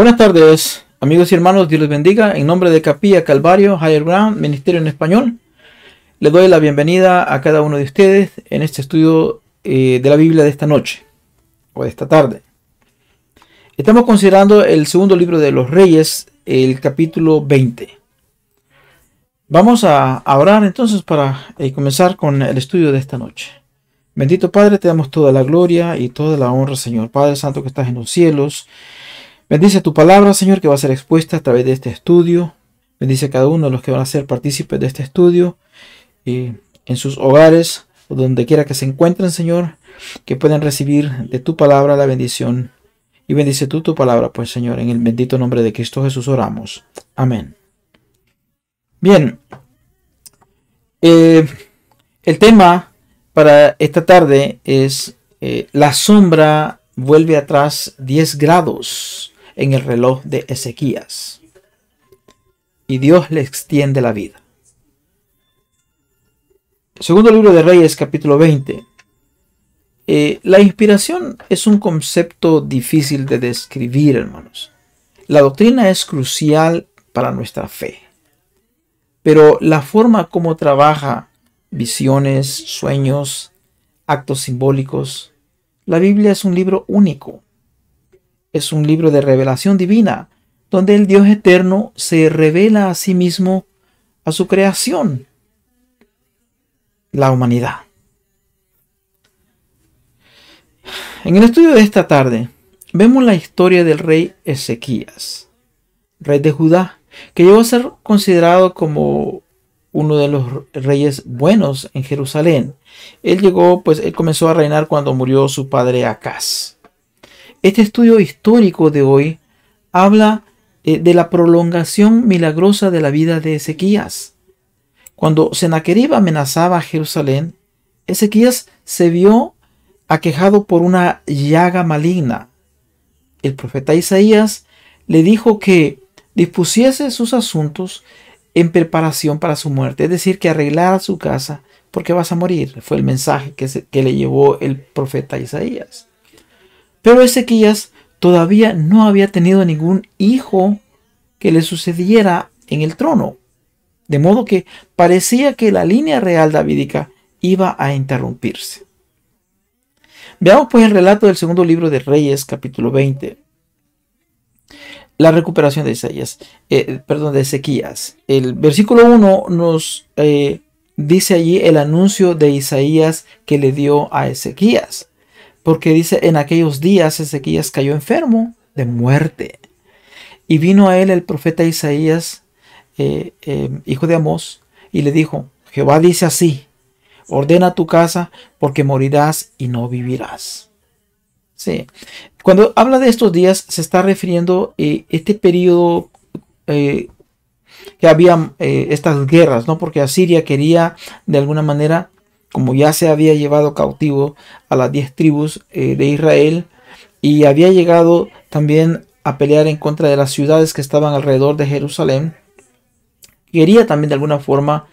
Buenas tardes, amigos y hermanos, Dios les bendiga. En nombre de Capilla Calvario, Higher Ground, Ministerio en Español, les doy la bienvenida a cada uno de ustedes en este estudio de la Biblia de esta noche, o de esta tarde. Estamos considerando el segundo libro de los Reyes, el capítulo 20. Vamos a orar entonces para comenzar con el estudio de esta noche. Bendito Padre, te damos toda la gloria y toda la honra, Señor. Padre Santo que estás en los cielos, bendice tu palabra, Señor, que va a ser expuesta a través de este estudio. Bendice a cada uno de los que van a ser partícipes de este estudio y en sus hogares o donde quiera que se encuentren, Señor, que puedan recibir de tu palabra la bendición. Y bendice tú tu palabra, pues, Señor, en el bendito nombre de Cristo Jesús oramos. Amén. Bien, el tema para esta tarde es la sombra vuelve atrás 10 grados en el reloj de Ezequías y Dios le extiende la vida. Segundo libro de Reyes, capítulo 20. La inspiración es un concepto difícil de describir, hermanos. La doctrina es crucial para nuestra fe, pero la forma como trabaja visiones, sueños, actos simbólicos, la Biblia es un libro único. Es un libro de revelación divina, donde el Dios eterno se revela a sí mismo a su creación, la humanidad. En el estudio de esta tarde, vemos la historia del rey Ezequías, rey de Judá, que llegó a ser considerado como uno de los reyes buenos en Jerusalén. Él comenzó a reinar cuando murió su padre Acaz. Este estudio histórico de hoy habla de la prolongación milagrosa de la vida de Ezequías. Cuando Sennacherib amenazaba a Jerusalén, Ezequías se vio aquejado por una llaga maligna. El profeta Isaías le dijo que dispusiese sus asuntos en preparación para su muerte, es decir, que arreglara su casa porque vas a morir. Fue el mensaje que le llevó el profeta Isaías. Pero Ezequías todavía no había tenido ningún hijo que le sucediera en el trono, de modo que parecía que la línea real davídica iba a interrumpirse. Veamos pues el relato del segundo libro de Reyes, capítulo 20. La recuperación de Ezequías. El versículo 1 nos dice allí el anuncio de Isaías que le dio a Ezequías. Porque dice, en aquellos días Ezequías cayó enfermo de muerte. Y vino a él el profeta Isaías, hijo de Amós, y le dijo, Jehová dice así, ordena tu casa porque morirás y no vivirás. Sí. Cuando habla de estos días se está refiriendo a este periodo que había estas guerras, ¿no? Porque Asiria quería de alguna manera, como ya se había llevado cautivo a las 10 tribus de Israel y había llegado también a pelear en contra de las ciudades que estaban alrededor de Jerusalén, quería también de alguna forma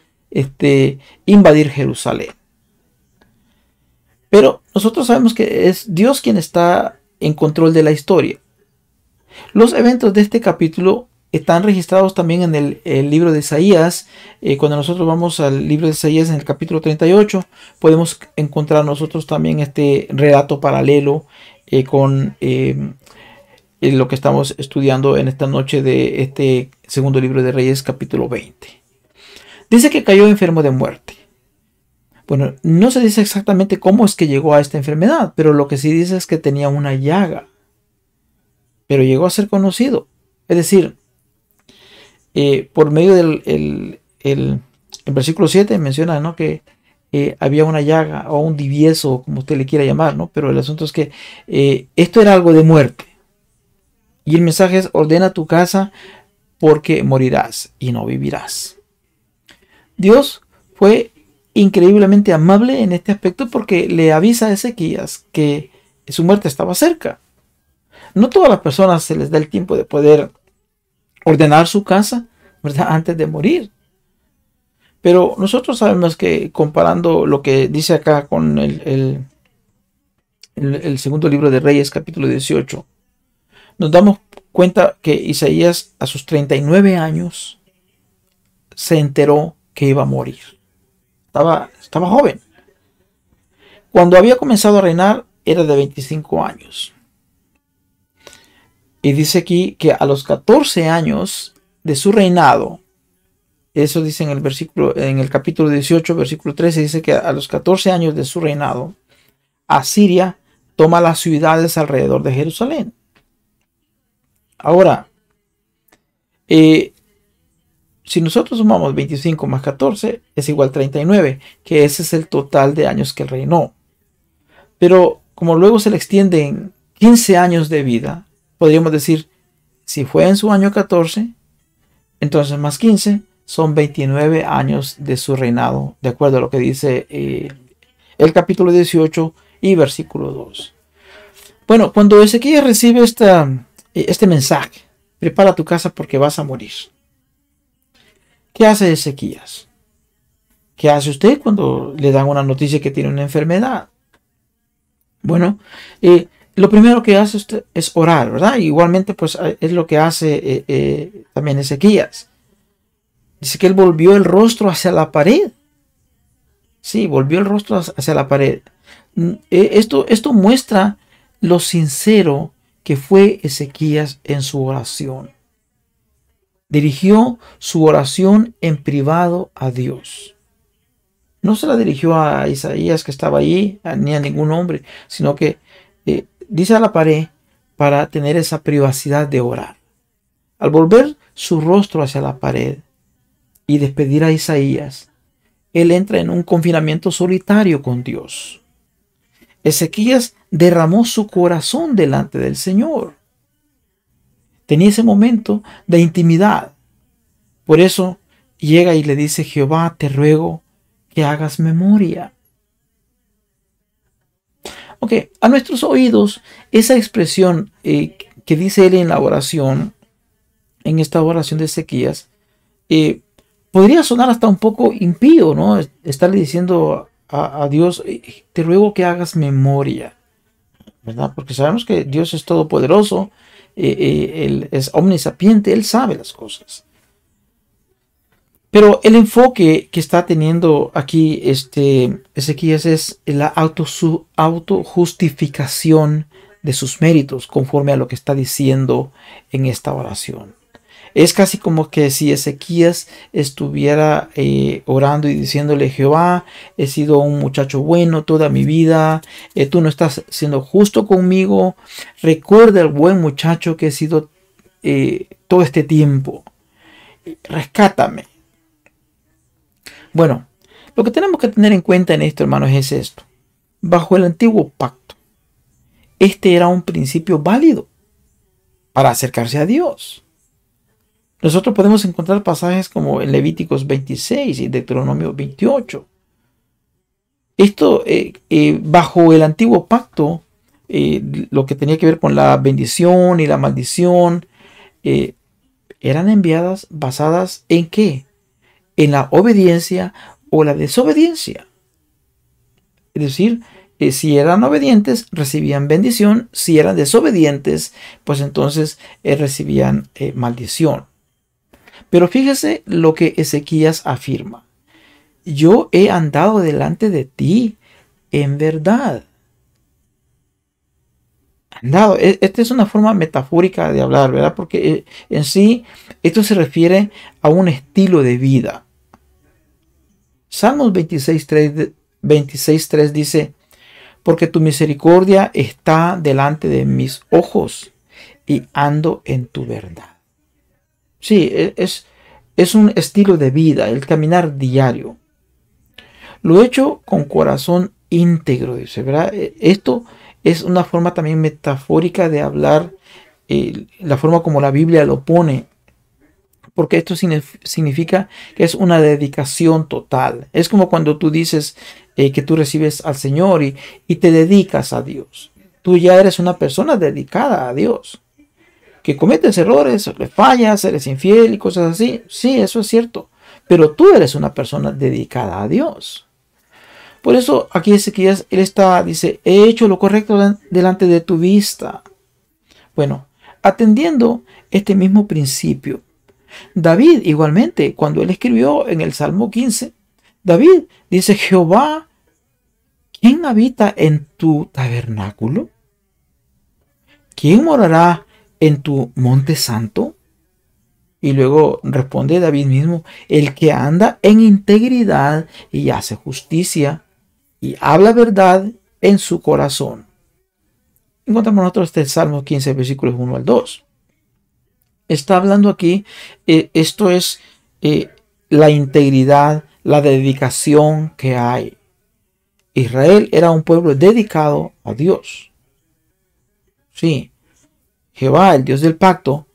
invadir Jerusalén. Pero nosotros sabemos que es Dios quien está en control de la historia. Los eventos de este capítulo están registrados también en el libro de Isaías. Cuando nosotros vamos al libro de Isaías en el capítulo 38, podemos encontrar nosotros también este relato paralelo con lo que estamos estudiando en esta noche de este segundo libro de Reyes, capítulo 20. Dice que cayó enfermo de muerte. Bueno, no se dice exactamente cómo es que llegó a esta enfermedad, pero lo que sí dice es que tenía una llaga. Pero llegó a ser conocido. Es decir, por medio del versículo 7 menciona, ¿no?, que había una llaga o un divieso, como usted le quiera llamar, ¿no? Pero el asunto es que esto era algo de muerte. Y el mensaje es, ordena tu casa porque morirás y no vivirás. Dios fue increíblemente amable en este aspecto porque le avisa a Ezequías que su muerte estaba cerca. No todas las personas se les da el tiempo de poder ordenar su casa, ¿verdad?, antes de morir. Pero nosotros sabemos que comparando lo que dice acá con el segundo libro de Reyes, capítulo 18, nos damos cuenta que Isaías a sus 39 años se enteró que iba a morir. Estaba joven. Cuando había comenzado a reinar era de 25 años. Y dice aquí que a los 14 años de su reinado, eso dice en el versículo, en el capítulo 18, versículo 13, dice que a los 14 años de su reinado, Asiria toma las ciudades alrededor de Jerusalén. Ahora, si nosotros sumamos 25 más 14, es igual a 39, que ese es el total de años que reinó. Pero como luego se le extienden 15 años de vida, podríamos decir, si fue en su año 14, entonces más 15 son 29 años de su reinado, de acuerdo a lo que dice el capítulo 18 y versículo 2. Bueno, cuando Ezequías recibe este mensaje, prepara tu casa porque vas a morir. ¿Qué hace Ezequías? ¿Qué hace usted cuando le dan una noticia que tiene una enfermedad? Bueno, lo primero que hace usted es orar, ¿verdad? Igualmente, pues es lo que hace también Ezequías. Dice que él volvió el rostro hacia la pared. Sí, volvió el rostro hacia la pared. Esto muestra lo sincero que fue Ezequías en su oración. Dirigió su oración en privado a Dios. No se la dirigió a Isaías que estaba allí, ni a ningún hombre, sino que dice a la pared para tener esa privacidad de orar. Al volver su rostro hacia la pared y despedir a Isaías, él entra en un confinamiento solitario con Dios. Ezequías derramó su corazón delante del Señor. Tenía ese momento de intimidad. Por eso llega y le dice: Jehová, te ruego que hagas memoria. Ok, a nuestros oídos, esa expresión que dice él en la oración, en esta oración de Ezequías, podría sonar hasta un poco impío, ¿no? Estarle diciendo a Dios: te ruego que hagas memoria, ¿verdad? Porque sabemos que Dios es todopoderoso, Él es omnisapiente, Él sabe las cosas. Pero el enfoque que está teniendo aquí Ezequías es la autojustificación de sus méritos, conforme a lo que está diciendo en esta oración. Es casi como que si Ezequías estuviera orando y diciéndole: Jehová, he sido un muchacho bueno toda mi vida, tú no estás siendo justo conmigo, recuerda el buen muchacho que he sido todo este tiempo, rescátame. Bueno, lo que tenemos que tener en cuenta en esto, hermanos, es esto. Bajo el antiguo pacto, este era un principio válido para acercarse a Dios. Nosotros podemos encontrar pasajes como en Levíticos 26 y Deuteronomio 28. Esto, bajo el antiguo pacto, lo que tenía que ver con la bendición y la maldición, eran enviadas basadas ¿en qué? En la obediencia o la desobediencia. Es decir, si eran obedientes, recibían bendición. Si eran desobedientes, pues entonces recibían maldición. Pero fíjese lo que Ezequías afirma: yo he andado delante de ti en verdad. Andado. Esta es una forma metafórica de hablar, ¿verdad? Porque en sí esto se refiere a un estilo de vida. Salmos 26:3 dice: porque tu misericordia está delante de mis ojos y ando en tu verdad. Sí, es un estilo de vida, el caminar diario. Lo he hecho con corazón íntegro, dice, ¿verdad? Esto es una forma también metafórica de hablar, la forma como la Biblia lo pone, porque esto significa que es una dedicación total. Es como cuando tú dices que tú recibes al Señor y te dedicas a Dios. Tú ya eres una persona dedicada a Dios. Que cometes errores, le fallas, eres infiel y cosas así. Sí, eso es cierto. Pero tú eres una persona dedicada a Dios. Por eso aquí Ezequías, dice: he hecho lo correcto delante de tu vista. Bueno, atendiendo este mismo principio. David igualmente, cuando él escribió en el Salmo 15, David dice: Jehová, ¿quién habita en tu tabernáculo? ¿Quién morará en tu monte santo? Y luego responde David mismo: el que anda en integridad y hace justicia y habla verdad en su corazón. Encontramos nosotros este Salmo 15, versículos 1 al 2. Está hablando aquí, esto es la integridad, la dedicación que hay. Israel era un pueblo dedicado a Dios. Sí, Jehová, el Dios del pacto,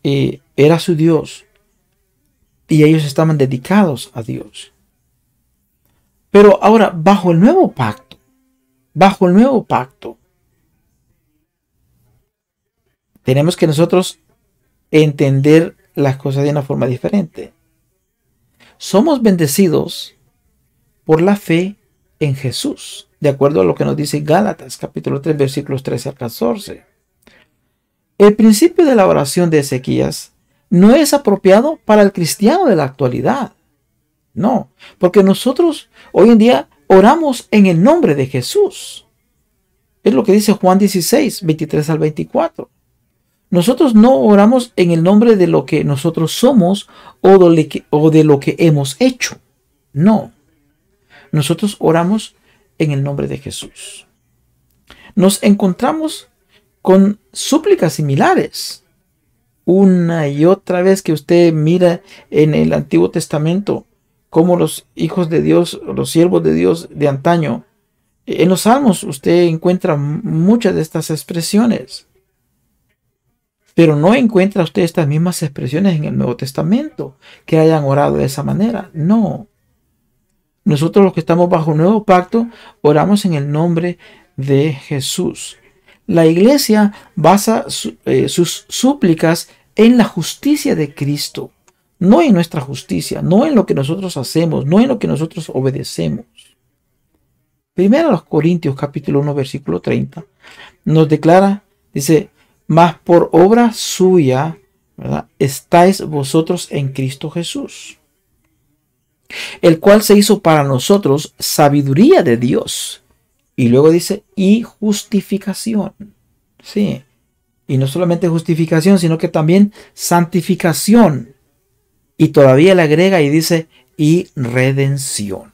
era su Dios. Y ellos estaban dedicados a Dios. Pero ahora, bajo el nuevo pacto, tenemos que nosotros entender las cosas de una forma diferente. Somos bendecidos por la fe en Jesús, de acuerdo a lo que nos dice Gálatas, capítulo 3, versículos 13 al 14. El principio de la oración de Ezequías no es apropiado para el cristiano de la actualidad. No, porque nosotros hoy en día oramos en el nombre de Jesús. Es lo que dice Juan 16, 23 al 24. Nosotros no oramos en el nombre de lo que nosotros somos o de lo que hemos hecho. No. Nosotros oramos en el nombre de Jesús. Nos encontramos con súplicas similares. Una y otra vez que usted mira en el Antiguo Testamento cómo los hijos de Dios, los siervos de Dios de antaño, en los Salmos usted encuentra muchas de estas expresiones. Pero no encuentra usted estas mismas expresiones en el Nuevo Testamento, que hayan orado de esa manera. No. Nosotros los que estamos bajo el nuevo pacto, oramos en el nombre de Jesús. La iglesia basa sus súplicas en la justicia de Cristo, no en nuestra justicia, no en lo que nosotros hacemos, no en lo que nosotros obedecemos. Primero a los Corintios capítulo 1 versículo 30 nos declara, dice: mas por obra suya, ¿verdad?, estáis vosotros en Cristo Jesús, el cual se hizo para nosotros sabiduría de Dios. Y luego dice: y justificación. Sí. Y no solamente justificación, sino que también santificación. Y todavía le agrega y dice: y redención.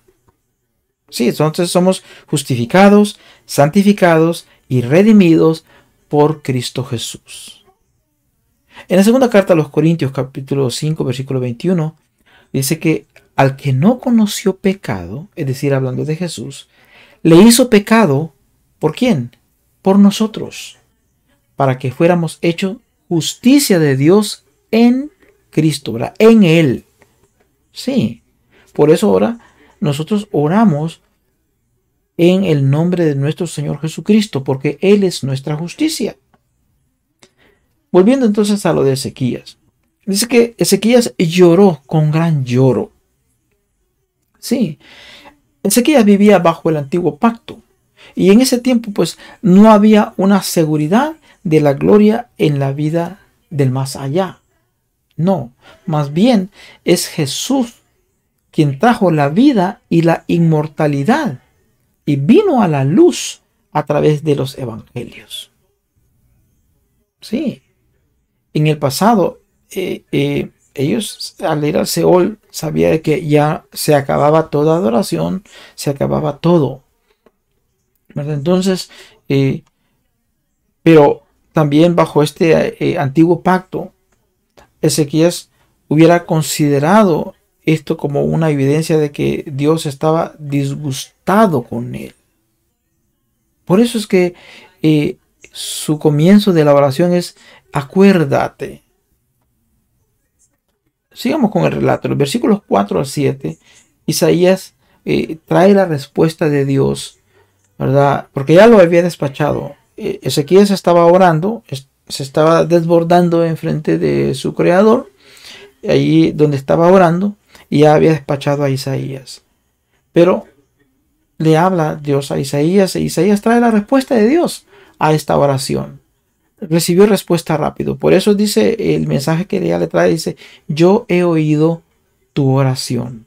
Sí, entonces somos justificados, santificados y redimidos por Cristo Jesús. En la segunda carta a los Corintios, capítulo 5, versículo 21, dice que al que no conoció pecado, es decir, hablando de Jesús, le hizo pecado, ¿por quién? Por nosotros, para que fuéramos hechos justicia de Dios en Cristo, ¿verdad? En Él. Sí, por eso ahora nosotros oramos en el nombre de nuestro Señor Jesucristo, porque Él es nuestra justicia. Volviendo entonces a lo de Ezequías. Dice que Ezequías lloró con gran lloro. Sí, Ezequías vivía bajo el antiguo pacto. Y en ese tiempo pues no había una seguridad de la gloria en la vida del más allá. No, más bien es Jesús quien trajo la vida y la inmortalidad y vino a la luz a través de los evangelios. Sí, en el pasado ellos al ir al Seol sabían que ya se acababa toda adoración, se acababa todo, ¿verdad? Entonces, pero también bajo este antiguo pacto, Ezequías hubiera considerado esto como una evidencia de que Dios estaba disgustado con él. Por eso es que su comienzo de la oración es: acuérdate. Sigamos con el relato. Los versículos 4 al 7, Isaías trae la respuesta de Dios, ¿verdad? Porque ya lo había despachado. Ezequías estaba orando, se estaba desbordando enfrente de su creador, allí donde estaba orando, y ya había despachado a Isaías. Pero le habla Dios a Isaías, e Isaías trae la respuesta de Dios a esta oración. recibió respuesta rápido. Por eso dice el mensaje que ella le trae, dice, yo he oído tu oración.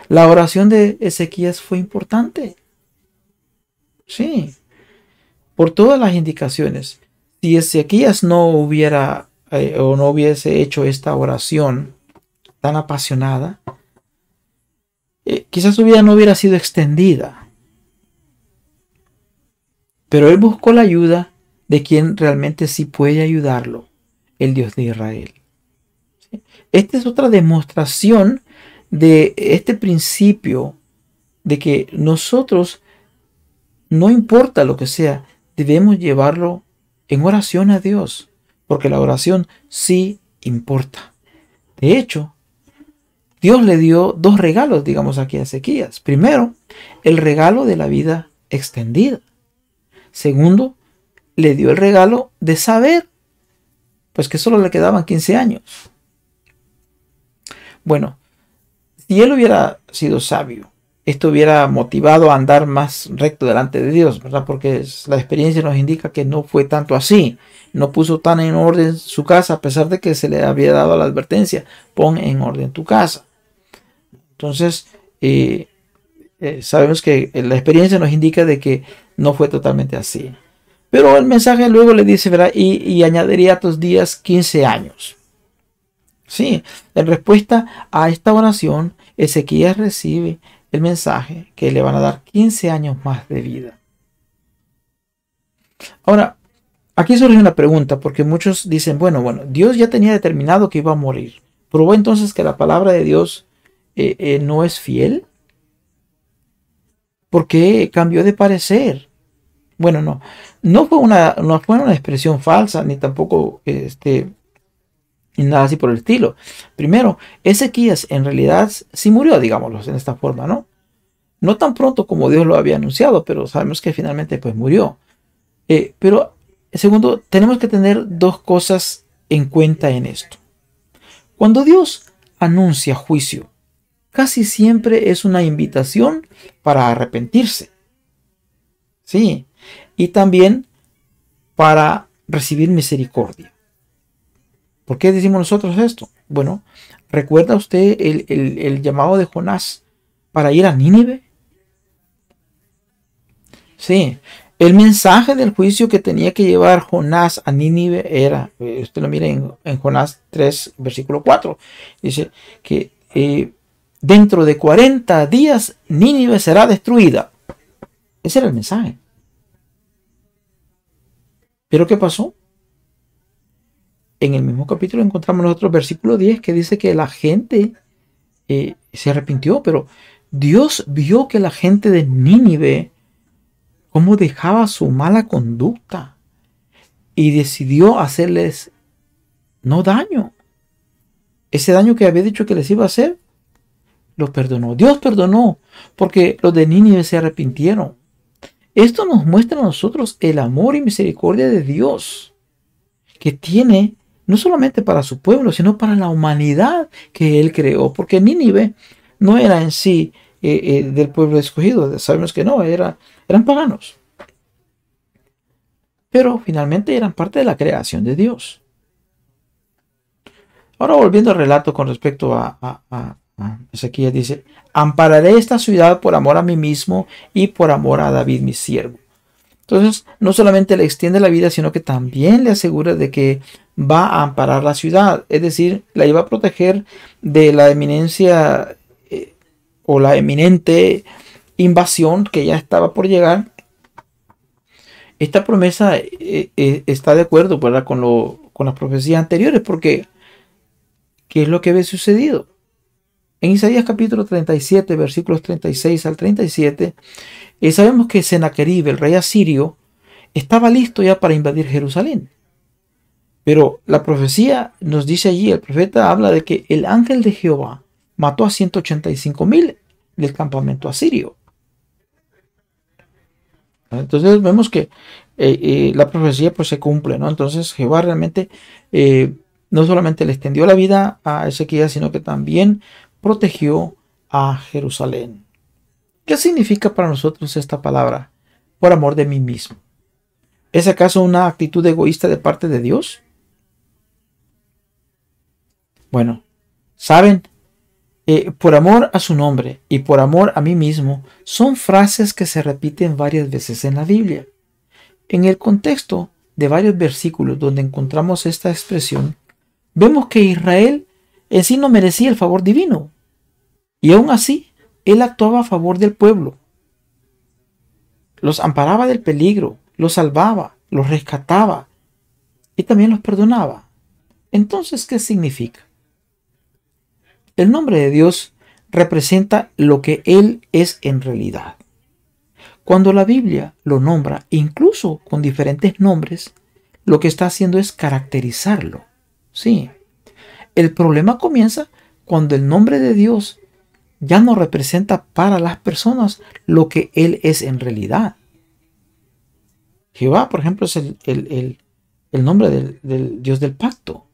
La oración de Ezequías fue importante. Sí, por todas las indicaciones. Si Ezequías no hubiera o no hubiese hecho esta oración tan apasionada, quizás su vida no hubiera sido extendida. Pero él buscó la ayuda de quien realmente sí puede ayudarlo, el Dios de Israel. Esta es otra demostración de este principio de que nosotros, no importa lo que sea, debemos llevarlo en oración a Dios, porque la oración sí importa. De hecho, Dios le dio dos regalos, digamos aquí a Ezequías. Primero, el regalo de la vida extendida. Segundo, le dio el regalo de saber, pues que solo le quedaban 15 años. Bueno, si él hubiera sido sabio, esto hubiera motivado a andar más recto delante de Dios, ¿verdad? Porque la experiencia nos indica que no fue tanto así. No puso tan en orden su casa, a pesar de que se le había dado la advertencia, pon en orden tu casa. Entonces, sabemos que la experiencia nos indica de que no fue totalmente así. Pero el mensaje luego le dice, ¿verdad? Y añadiría a tus días 15 años. Sí, en respuesta a esta oración, Ezequías recibe el mensaje que le van a dar 15 años más de vida. Ahora, aquí surge una pregunta, porque muchos dicen, bueno, Dios ya tenía determinado que iba a morir. ¿Probó entonces que la palabra de Dios no es fiel? ¿Por qué cambió de parecer? Bueno, no fue una expresión falsa, ni tampoco y nada así por el estilo. Primero, Ezequías en realidad sí murió, digámoslo en esta forma, ¿no? No tan pronto como Dios lo había anunciado, pero sabemos que finalmente pues murió. Pero segundo, tenemos que tener dos cosas en cuenta en esto. Cuando Dios anuncia juicio, casi siempre es una invitación para arrepentirse. Sí, y también para recibir misericordia. ¿Por qué decimos nosotros esto? Bueno, ¿recuerda usted el llamado de Jonás para ir a Nínive? Sí, el mensaje del juicio que tenía que llevar Jonás a Nínive era, usted lo mira en Jonás 3, versículo 4, dice que dentro de 40 días Nínive será destruida. Ese era el mensaje. ¿Pero qué pasó? En el mismo capítulo encontramos nosotros versículo 10 que dice que la gente se arrepintió, pero Dios vio que la gente de Nínive cómo dejaba su mala conducta y decidió hacerles no daño. Ese daño que había dicho que les iba a hacer, lo perdonó. Dios perdonó porque los de Nínive se arrepintieron. Esto nos muestra a nosotros el amor y misericordia de Dios que tiene no solamente para su pueblo, sino para la humanidad que Él creó. Porque Nínive no era en sí del pueblo escogido. Sabemos que no, eran paganos. Pero finalmente eran parte de la creación de Dios. Ahora volviendo al relato con respecto a Ezequías, dice, ampararé esta ciudad por amor a mí mismo y por amor a David mi siervo. Entonces, no solamente le extiende la vida, sino que también le asegura de que va a amparar la ciudad. Es decir, la iba a proteger de la eminencia o la eminente invasión que ya estaba por llegar. Esta promesa está de acuerdo, ¿verdad?, con las profecías anteriores, porque ¿qué es lo que había sucedido? En Isaías capítulo 37, versículos 36 al 37, sabemos que Sennacherib, el rey asirio, estaba listo ya para invadir Jerusalén. Pero la profecía nos dice allí, el profeta habla de que el ángel de Jehová mató a 185,000 del campamento asirio. Entonces vemos que la profecía pues se cumple, ¿no? Entonces Jehová realmente no solamente le extendió la vida a Ezequías, sino que también protegió a Jerusalén. ¿Qué significa para nosotros esta palabra? Por amor de mí mismo. ¿Es acaso una actitud egoísta de parte de Dios? Bueno, ¿saben? Por amor a su nombre y por amor a mí mismo son frases que se repiten varias veces en la Biblia. En el contexto de varios versículos donde encontramos esta expresión, vemos que Israel en sí no merecía el favor divino, y aún así él actuaba a favor del pueblo. Los amparaba del peligro, los salvaba, los rescataba y también los perdonaba. Entonces, ¿qué significa? El nombre de Dios representa lo que Él es en realidad. Cuando la Biblia lo nombra, incluso con diferentes nombres, lo que está haciendo es caracterizarlo. Sí. El problema comienza cuando el nombre de Dios ya no representa para las personas lo que Él es en realidad. Jehová, por ejemplo, es el nombre del Dios del pacto.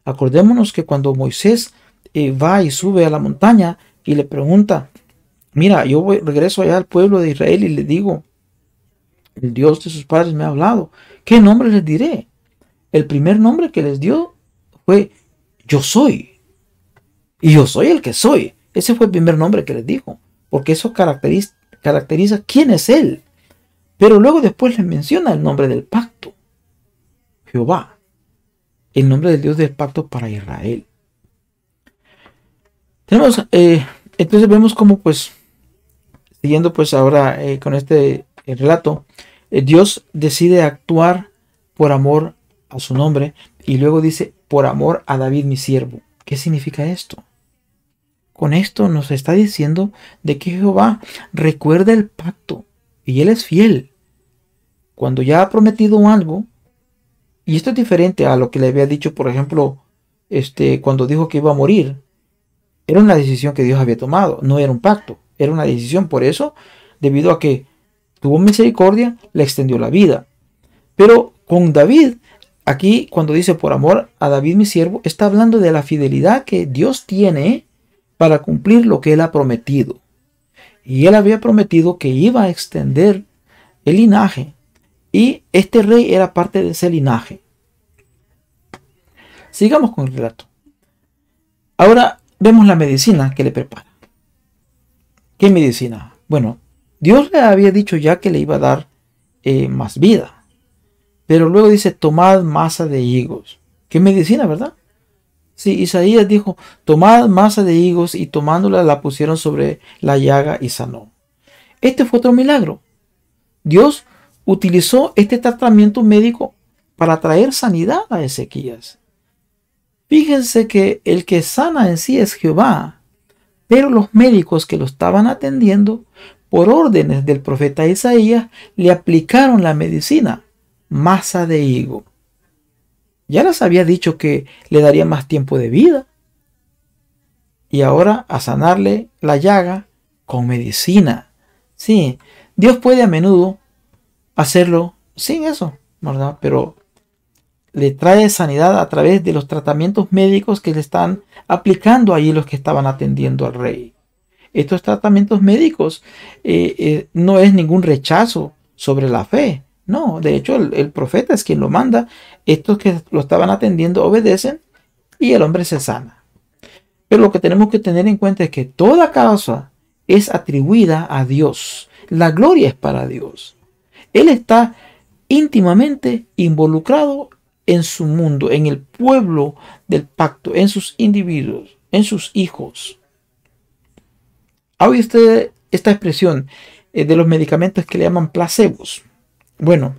Acordémonos que cuando Moisés va y sube a la montaña y le pregunta, mira, regreso allá al pueblo de Israel y le digo, el Dios de sus padres me ha hablado, ¿qué nombre les diré? El primer nombre que les dio fue yo soy. Y yo soy el que soy. Ese fue el primer nombre que les dijo, porque eso caracteriza quién es Él. Pero luego después les menciona el nombre del pacto, Jehová, el nombre del Dios del pacto para Israel. Entonces vemos cómo, pues, siguiendo pues ahora con este relato, Dios decide actuar por amor a su nombre y luego dice, por amor a David mi siervo. ¿Qué significa esto? Con esto nos está diciendo de que Jehová recuerda el pacto y Él es fiel. Cuando ya ha prometido algo, y esto es diferente a lo que le había dicho, por ejemplo, cuando dijo que iba a morir, era una decisión que Dios había tomado, no era un pacto, era una decisión. Por eso, debido a que tuvo misericordia, le extendió la vida. Pero con David, aquí cuando dice por amor a David mi siervo, está hablando de la fidelidad que Dios tiene para cumplir lo que Él ha prometido. Y Él había prometido que iba a extender el linaje, y este rey era parte de ese linaje. Sigamos con el relato. Ahora vemos la medicina que le prepara. ¿Qué medicina? Bueno, Dios le había dicho ya que le iba a dar más vida. Pero luego dice, tomad masa de higos. ¿Qué medicina, verdad? Sí, Isaías dijo, tomad masa de higos, y tomándola la pusieron sobre la llaga y sanó. Este fue otro milagro. Dios utilizó este tratamiento médico para traer sanidad a Ezequías. Fíjense que el que sana en sí es Jehová, pero los médicos que lo estaban atendiendo, por órdenes del profeta Isaías, le aplicaron la medicina, masa de higo. Ya les había dicho que le daría más tiempo de vida. Y ahora a sanarle la llaga con medicina. Sí, Dios puede a menudo hacerlo sin eso, ¿verdad? Pero le trae sanidad a través de los tratamientos médicos que le están aplicando ahí los que estaban atendiendo al rey. Estos tratamientos médicos no es ningún rechazo sobre la fe. No, de hecho el profeta es quien lo manda. Estos que lo estaban atendiendo obedecen y el hombre se sana. Pero lo que tenemos que tener en cuenta es que toda causa es atribuida a Dios. La gloria es para Dios. Él está íntimamente involucrado en su mundo, en el pueblo del pacto, en sus individuos, en sus hijos. ¿Ha oído usted esta expresión de los medicamentos que le llaman placebos? Bueno,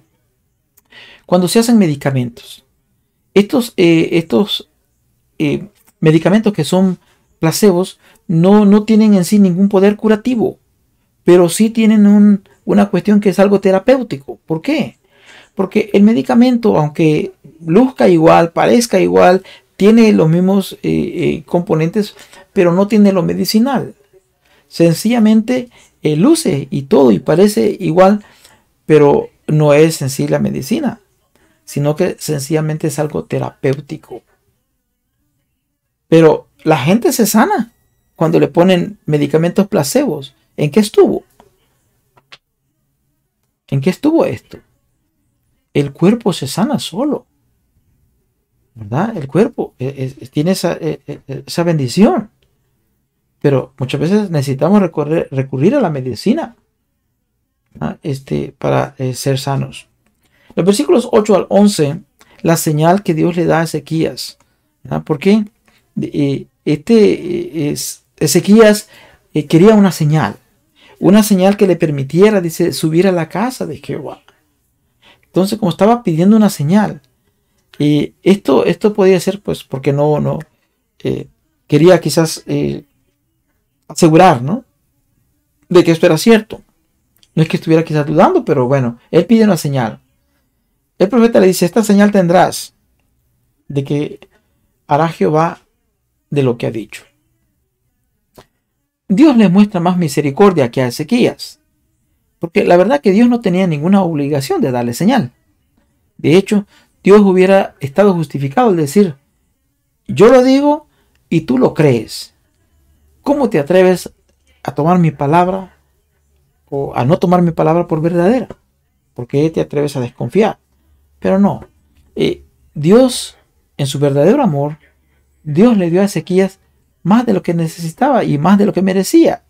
cuando se hacen medicamentos, estos medicamentos que son placebos no tienen en sí ningún poder curativo, pero sí tienen una cuestión que es algo terapéutico. ¿Por qué? Porque el medicamento, aunque luzca igual, parezca igual, tiene los mismos componentes, pero no tiene lo medicinal. Sencillamente luce y todo y parece igual, pero no es en sí la medicina, sino que sencillamente es algo terapéutico. Pero la gente se sana cuando le ponen medicamentos placebos. ¿En qué estuvo? ¿En qué estuvo esto? el cuerpo se sana solo, ¿verdad? El cuerpo tiene esa bendición. Pero muchas veces necesitamos recurrir a la medicina, ¿ah? Para ser sanos. Los versículos 8 al 11, la señal que Dios le da a Ezequías. ¿Ah? ¿Por qué? Ezequías quería una señal que le permitiera, dice, subir a la casa de Jehová. Entonces, como estaba pidiendo una señal, esto podía ser, pues, porque no quería quizás asegurar, ¿no?, de que esto era cierto. No es que estuviera quizás dudando, pero bueno, él pide una señal. El profeta le dice, esta señal tendrás de que hará Jehová de lo que ha dicho. Dios le muestra más misericordia que a Ezequías, porque la verdad que Dios no tenía ninguna obligación de darle señal. De hecho, Dios hubiera estado justificado al decir, yo lo digo y tú lo crees. ¿Cómo te atreves a tomar mi palabra o a no tomar mi palabra por verdadera? ¿Por qué te atreves a desconfiar? Pero no. Dios, en su verdadero amor, Dios le dio a Ezequías más de lo que necesitaba y más de lo que merecía.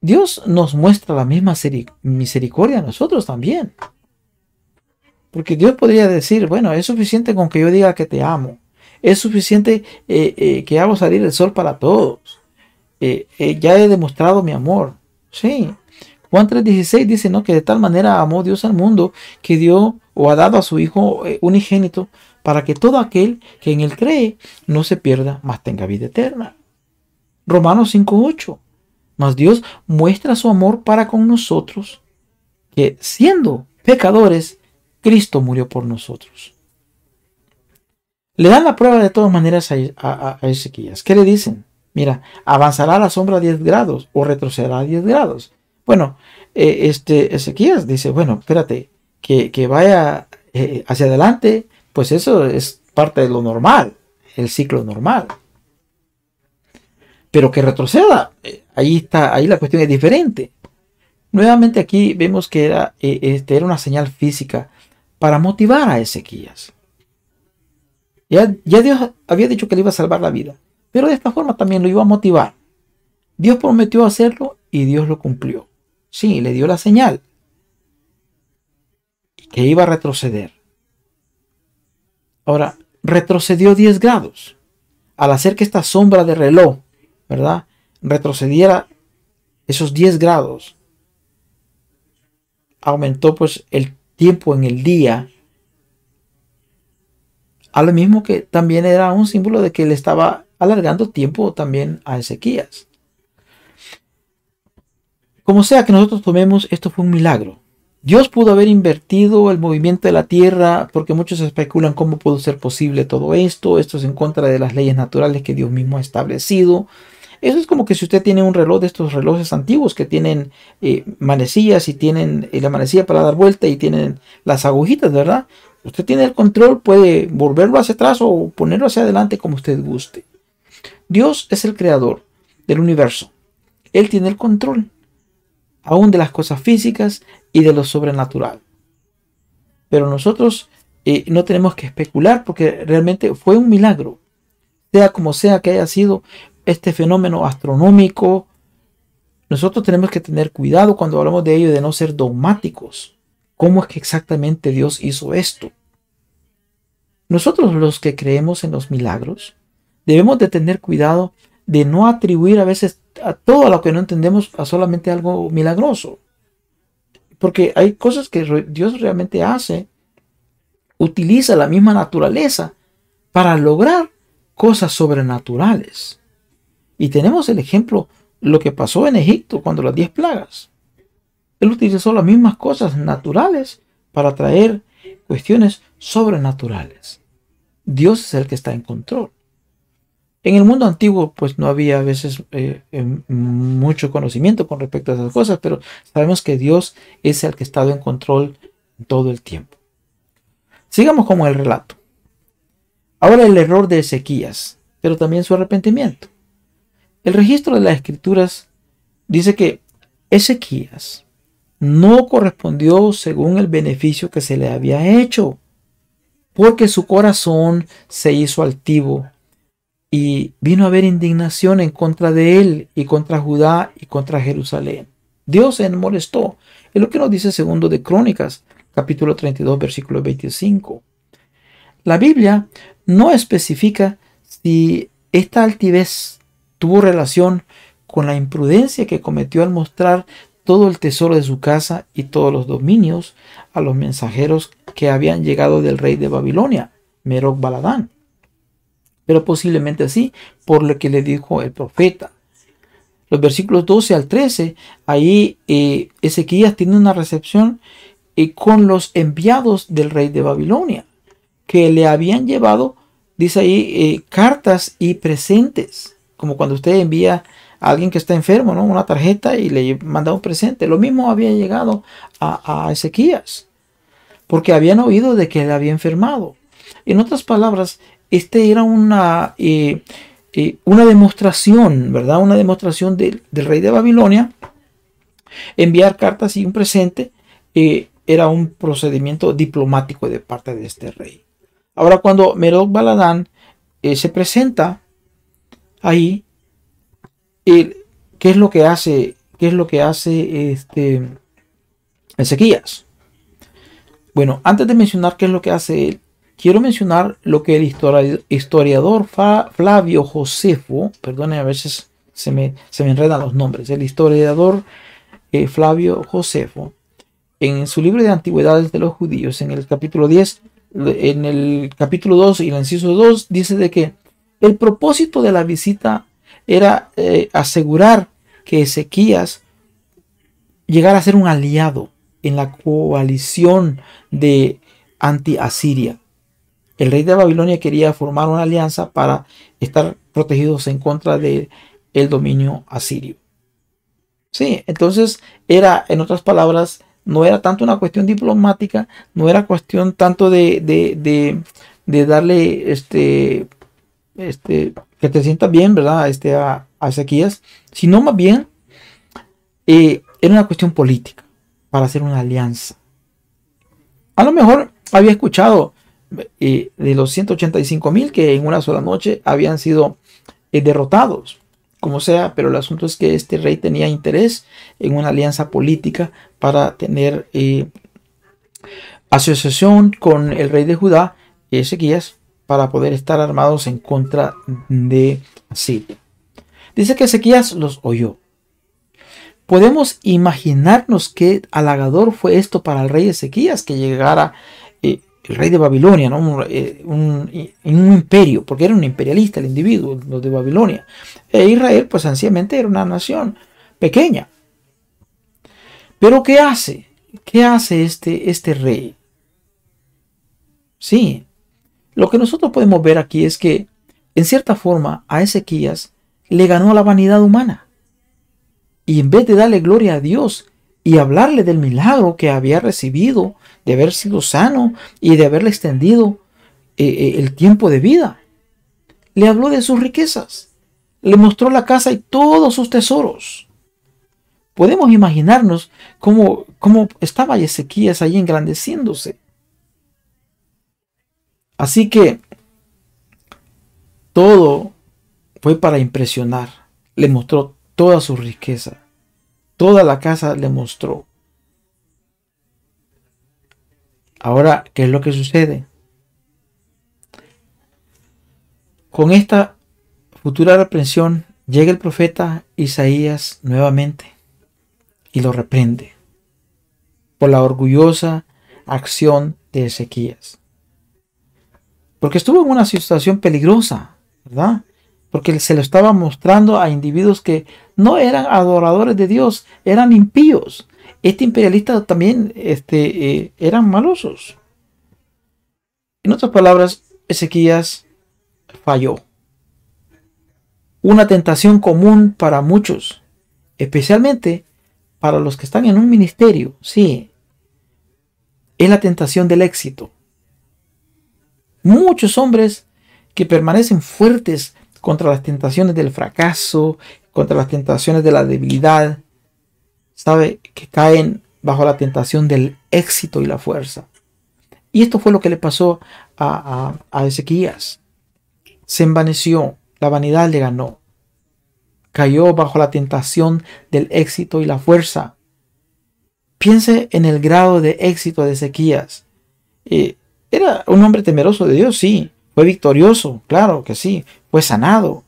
Dios nos muestra la misma misericordia a nosotros también. Porque Dios podría decir, bueno, es suficiente con que yo diga que te amo. Es suficiente que hago salir el sol para todos. Ya he demostrado mi amor. Sí. Juan 3:16 dice, ¿no?, que de tal manera amó Dios al mundo que dio o ha dado a su Hijo unigénito para que todo aquel que en él cree no se pierda, mas tenga vida eterna. Romanos 5:8. Mas Dios muestra su amor para con nosotros, que siendo pecadores, Cristo murió por nosotros. Le dan la prueba de todas maneras a Ezequías. ¿Qué le dicen? Mira, avanzará la sombra a 10 grados o retrocederá a 10 grados. Bueno, Ezequías dice, bueno, espérate, que vaya hacia adelante, pues eso es parte de lo normal, el ciclo normal. Pero que retroceda, ahí la cuestión es diferente. Nuevamente aquí vemos que era una señal física para motivar a Ezequías. Ya Dios había dicho que le iba a salvar la vida, pero de esta forma también lo iba a motivar. Dios prometió hacerlo y Dios lo cumplió. Sí, le dio la señal que iba a retroceder. Ahora, retrocedió 10 grados. Al hacer que esta sombra de reloj, ¿verdad?, retrocediera esos 10 grados, aumentó pues el tiempo en el día, a lo mismo que también era un símbolo de que le estaba alargando tiempo también a Ezequías. Como sea que nosotros tomemos, esto fue un milagro. Dios pudo haber invertido el movimiento de la tierra, porque muchos especulan cómo pudo ser posible todo esto. Esto es en contra de las leyes naturales que Dios mismo ha establecido. Eso es como que si usted tiene un reloj de estos relojes antiguos que tienen manecillas y tienen la manecilla para dar vuelta y tienen las agujitas, ¿verdad? Usted tiene el control, puede volverlo hacia atrás o ponerlo hacia adelante como usted guste. Dios es el creador del universo. Él tiene el control, aún de las cosas físicas y de lo sobrenatural. Pero nosotros no tenemos que especular porque realmente fue un milagro. Sea como sea que haya sido este fenómeno astronómico, nosotros tenemos que tener cuidado cuando hablamos de ello, de no ser dogmáticos. ¿Cómo es que exactamente Dios hizo esto? Nosotros, los que creemos en los milagros, debemos de tener cuidado de no atribuir a veces a todo lo que no entendemos a solamente algo milagroso. Porque hay cosas que Dios realmente hace, utiliza la misma naturaleza para lograr cosas sobrenaturales. Y tenemos el ejemplo, lo que pasó en Egipto cuando las 10 plagas. Él utilizó las mismas cosas naturales para traer cuestiones sobrenaturales. Dios es el que está en control. En el mundo antiguo, pues no había a veces mucho conocimiento con respecto a esas cosas, pero sabemos que Dios es el que ha estado en control todo el tiempo. Sigamos con el relato. Ahora el error de Ezequías, pero también su arrepentimiento. El registro de las Escrituras dice que Ezequías no correspondió según el beneficio que se le había hecho, porque su corazón se hizo altivo y vino a haber indignación en contra de él y contra Judá y contra Jerusalén. Dios se molestó. Es lo que nos dice segundo de Crónicas, capítulo 32, versículo 25. La Biblia no especifica si esta altivez tuvo relación con la imprudencia que cometió al mostrar todo el tesoro de su casa y todos los dominios a los mensajeros que habían llegado del rey de Babilonia, Meroc Baladán. Pero posiblemente sí, por lo que le dijo el profeta. Los versículos 12 al 13, ahí Ezequías tiene una recepción con los enviados del rey de Babilonia, que le habían llevado, dice ahí, cartas y presentes, como cuando usted envía a alguien que está enfermo, ¿no?, una tarjeta y le manda un presente. Lo mismo había llegado a Ezequías, porque habían oído de que él había enfermado. En otras palabras, este era una demostración, ¿verdad? Una demostración del rey de Babilonia. Enviar cartas y un presente era un procedimiento diplomático de parte de este rey. Ahora, cuando Meroc Baladán se presenta ahí, ¿qué es lo que hace? ¿Qué es lo que hace Ezequías? Bueno, antes de mencionar qué es lo que hace él, quiero mencionar lo que el historiador Flavio Josefo, perdone, a veces se me enredan los nombres, el historiador Flavio Josefo, en su libro de Antigüedades de los Judíos, en el capítulo 10, en el capítulo 2 y el inciso 2, dice de que el propósito de la visita era asegurar que Ezequías llegara a ser un aliado en la coalición de anti-Asiria. El rey de Babilonia quería formar una alianza para estar protegidos en contra del dominio asirio. Sí, entonces era, en otras palabras, no era tanto una cuestión diplomática, no era cuestión tanto de darle que te sientas bien, ¿verdad? A Ezequías, sino más bien era una cuestión política para hacer una alianza. A lo mejor había escuchado de los 185,000 que en una sola noche habían sido derrotados, como sea, pero el asunto es que este rey tenía interés en una alianza política para tener asociación con el rey de Judá, Ezequías, para poder estar armados en contra de Asiria. Dice que Ezequías los oyó. Podemos imaginarnos qué halagador fue esto para el rey Ezequías, que llegara el rey de Babilonia, ¿no? un imperio, porque era un imperialista el individuo, los de Babilonia. Israel, pues sencillamente era una nación pequeña. Pero ¿qué hace? ¿Qué hace este rey? Sí, lo que nosotros podemos ver aquí es que, en cierta forma, a Ezequías le ganó la vanidad humana. Y en vez de darle gloria a Dios y hablarle del milagro que había recibido, de haber sido sano y de haberle extendido el tiempo de vida, le habló de sus riquezas, le mostró la casa y todos sus tesoros. Podemos imaginarnos cómo estaba Ezequías ahí engrandeciéndose. Así que todo fue para impresionar. Le mostró toda su riqueza. Toda la casa le mostró. Ahora, ¿qué es lo que sucede? Con esta futura reprensión llega el profeta Isaías nuevamente y lo reprende por la orgullosa acción de Ezequías. Porque estuvo en una situación peligrosa, ¿verdad? Porque se lo estaba mostrando a individuos que no eran adoradores de Dios, eran impíos. Este imperialista también eran malosos. En otras palabras, Ezequías falló. Una tentación común para muchos, especialmente para los que están en un ministerio, sí, es la tentación del éxito. Muchos hombres que permanecen fuertes contra las tentaciones del fracaso, contra las tentaciones de la debilidad, sabe que caen bajo la tentación del éxito y la fuerza. Y esto fue lo que le pasó a Ezequías. Se envaneció, la vanidad le ganó. Cayó bajo la tentación del éxito y la fuerza. Piense en el grado de éxito de Ezequías. Era un hombre temeroso de Dios, sí. Fue victorioso, claro que sí. Fue sanado.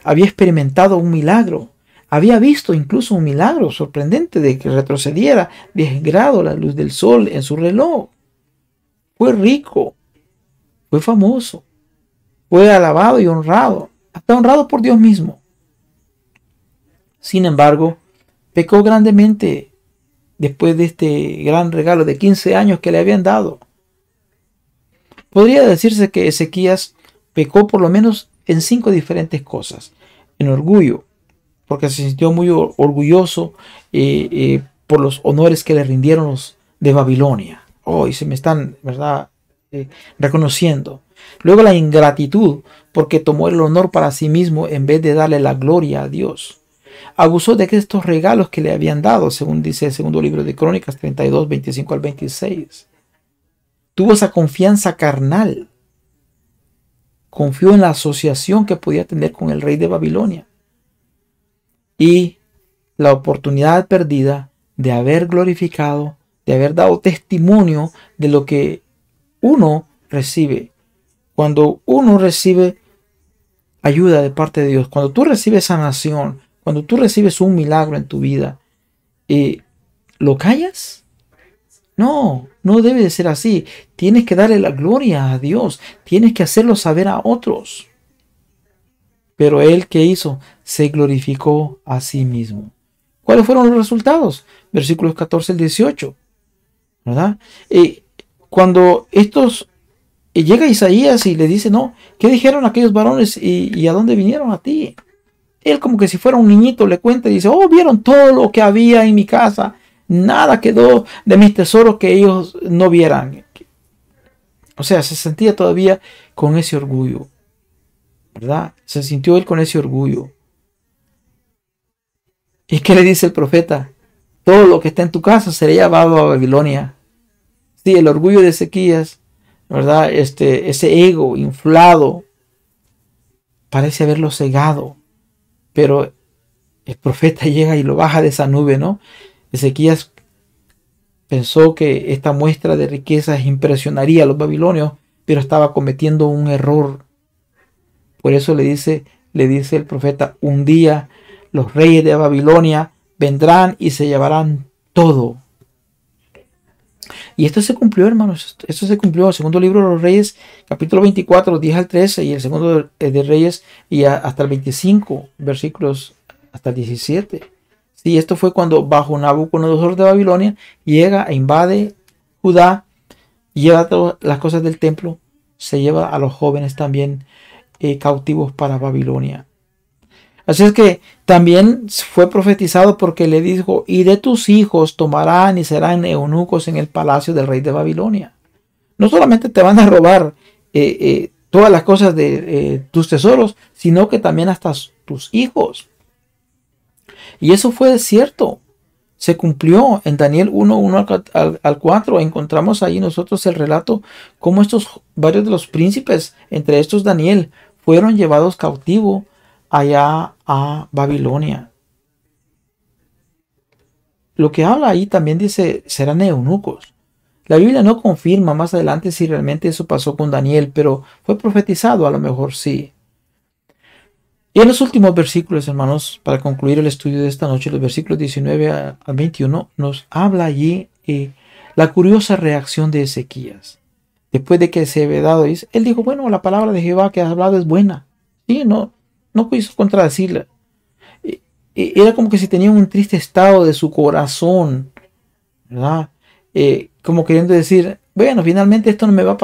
Había experimentado un milagro. Había visto incluso un milagro sorprendente de que retrocediera 10 grados la luz del sol en su reloj. Fue rico. Fue famoso. Fue alabado y honrado. Hasta honrado por Dios mismo. Sin embargo, pecó grandemente después de este gran regalo de 15 años que le habían dado. Podría decirse que Ezequías pecó por lo menos en 5 diferentes cosas. En orgullo, porque se sintió muy orgulloso por los honores que le rindieron los de Babilonia. Y se me están, ¿verdad?, reconociendo. Luego la ingratitud, porque tomó el honor para sí mismo en vez de darle la gloria a Dios. Abusó de estos regalos que le habían dado, según dice el segundo libro de Crónicas 32, 25 al 26. Tuvo esa confianza carnal. Confió en la asociación que podía tener con el rey de Babilonia. Y la oportunidad perdida de haber glorificado, de haber dado testimonio de lo que uno recibe. Cuando uno recibe ayuda de parte de Dios, cuando tú recibes sanación, cuando tú recibes un milagro en tu vida, ¿lo callas? No, no debe de ser así. Tienes que darle la gloria a Dios. Tienes que hacerlo saber a otros. Pero él, ¿qué hizo? Se glorificó a sí mismo. ¿Cuáles fueron los resultados? Versículos 14 al 18. ¿Verdad? Cuando llega Isaías y le dice, no, ¿qué dijeron aquellos varones y a dónde vinieron a ti? Él como que si fuera un niñito le cuenta y dice, vieron todo lo que había en mi casa. Nada quedó de mis tesoros que ellos no vieran. O sea, se sentía todavía con ese orgullo, ¿verdad? Se sintió él con ese orgullo. ¿Y qué le dice el profeta? Todo lo que está en tu casa será llevado a Babilonia. Sí, el orgullo de Ezequías, ¿verdad? Ese ego inflado parece haberlo cegado. Pero el profeta llega y lo baja de esa nube, ¿no? Ezequías pensó que esta muestra de riquezas impresionaría a los babilonios, pero estaba cometiendo un error. Por eso le dice el profeta, un día los reyes de Babilonia vendrán y se llevarán todo. Y esto se cumplió, hermanos. Esto se cumplió. El segundo libro de los Reyes, capítulo 24, 10 al 13, y el segundo de Reyes, y hasta el 25, versículos hasta el 17. Sí, esto fue cuando bajo Nabucodonosor de Babilonia llega e invade Judá, lleva todas las cosas del templo, se lleva a los jóvenes también cautivos para Babilonia. Así es que también fue profetizado porque le dijo, y de tus hijos tomarán y serán eunucos en el palacio del rey de Babilonia. No solamente te van a robar todas las cosas de tus tesoros, sino que también hasta tus hijos. Y eso fue cierto. Se cumplió en Daniel 1 al 4. Encontramos ahí nosotros el relato cómo varios de los príncipes, entre estos Daniel, fueron llevados cautivos allá a Babilonia. Lo que habla ahí también dice, serán eunucos. La Biblia no confirma más adelante si realmente eso pasó con Daniel, pero fue profetizado, a lo mejor sí. Y en los últimos versículos, hermanos, para concluir el estudio de esta noche, los versículos 19 al 21, nos habla allí la curiosa reacción de Ezequías. Después de que se había dado, él dijo, bueno, la palabra de Jehová que has hablado es buena. Sí, no quiso contradecirla. Era como que si tenía un triste estado de su corazón, ¿verdad? Como queriendo decir, bueno, finalmente esto no va a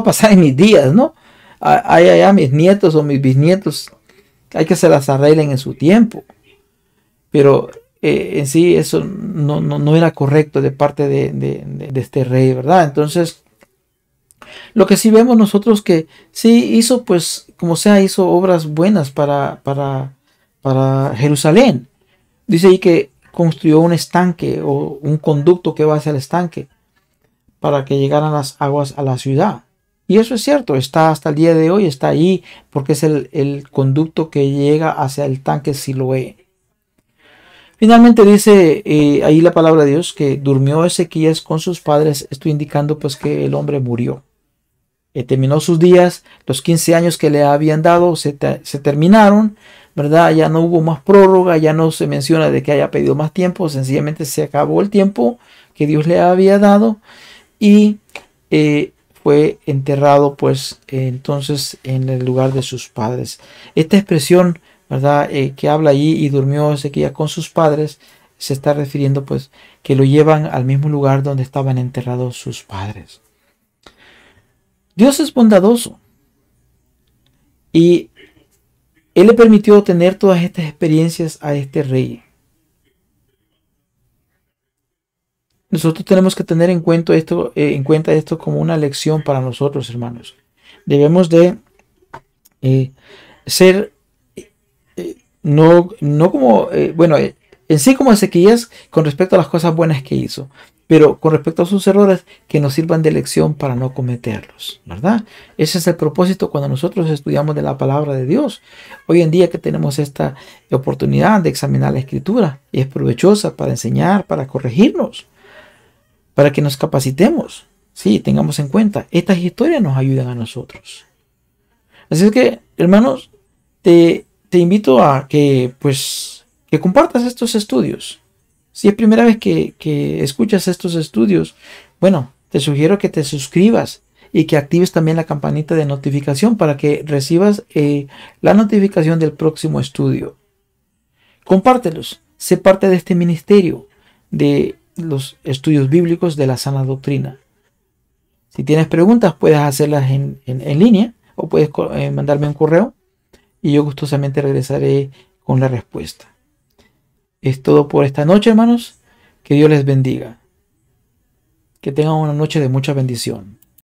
pasar en mis días, ¿no? Allá mis nietos o mis bisnietos, hay que se las arreglen en su tiempo. Pero en sí eso no era correcto de parte de este rey, ¿verdad? Entonces, lo que sí vemos nosotros que sí hizo, pues, como sea, hizo obras buenas para Jerusalén. Dice ahí que construyó un estanque o un conducto que va hacia el estanque para que llegaran las aguas a la ciudad. Y eso es cierto, está hasta el día de hoy, está ahí porque es el conducto que llega hacia el tanque Siloé. Finalmente dice ahí la palabra de Dios que durmió Ezequías con sus padres, esto indicando pues que el hombre murió. Terminó sus días, los 15 años que le habían dado se terminaron, ¿verdad? Ya no hubo más prórroga, ya no se menciona de que haya pedido más tiempo, sencillamente se acabó el tiempo que Dios le había dado y fue enterrado pues entonces en el lugar de sus padres. Esta expresión, ¿verdad? Que habla allí y durmió Ezequías con sus padres, se está refiriendo pues que lo llevan al mismo lugar donde estaban enterrados sus padres. Dios es bondadoso y Él le permitió tener todas estas experiencias a este rey. Nosotros tenemos que tener en cuenta esto como una lección para nosotros, hermanos. Debemos de ser, no como, en sí como Ezequías con respecto a las cosas buenas que hizo, pero con respecto a sus errores que nos sirvan de lección para no cometerlos, ¿verdad? Ese es el propósito cuando nosotros estudiamos de la palabra de Dios. Hoy en día que tenemos esta oportunidad de examinar la Escritura, y es provechosa para enseñar, para corregirnos, para que nos capacitemos. Sí, tengamos en cuenta, estas historias nos ayudan a nosotros. Así es que, hermanos, te invito a que, pues, que compartas estos estudios. Si es primera vez que escuchas estos estudios, bueno, te sugiero que te suscribas y que actives también la campanita de notificación para que recibas la notificación del próximo estudio. Compártelos, sé parte de este ministerio de los estudios bíblicos de la sana doctrina. Si tienes preguntas, puedes hacerlas en línea o puedes mandarme un correo y yo gustosamente regresaré con la respuesta. Es todo por esta noche, hermanos. Que Dios les bendiga. Que tengan una noche de mucha bendición.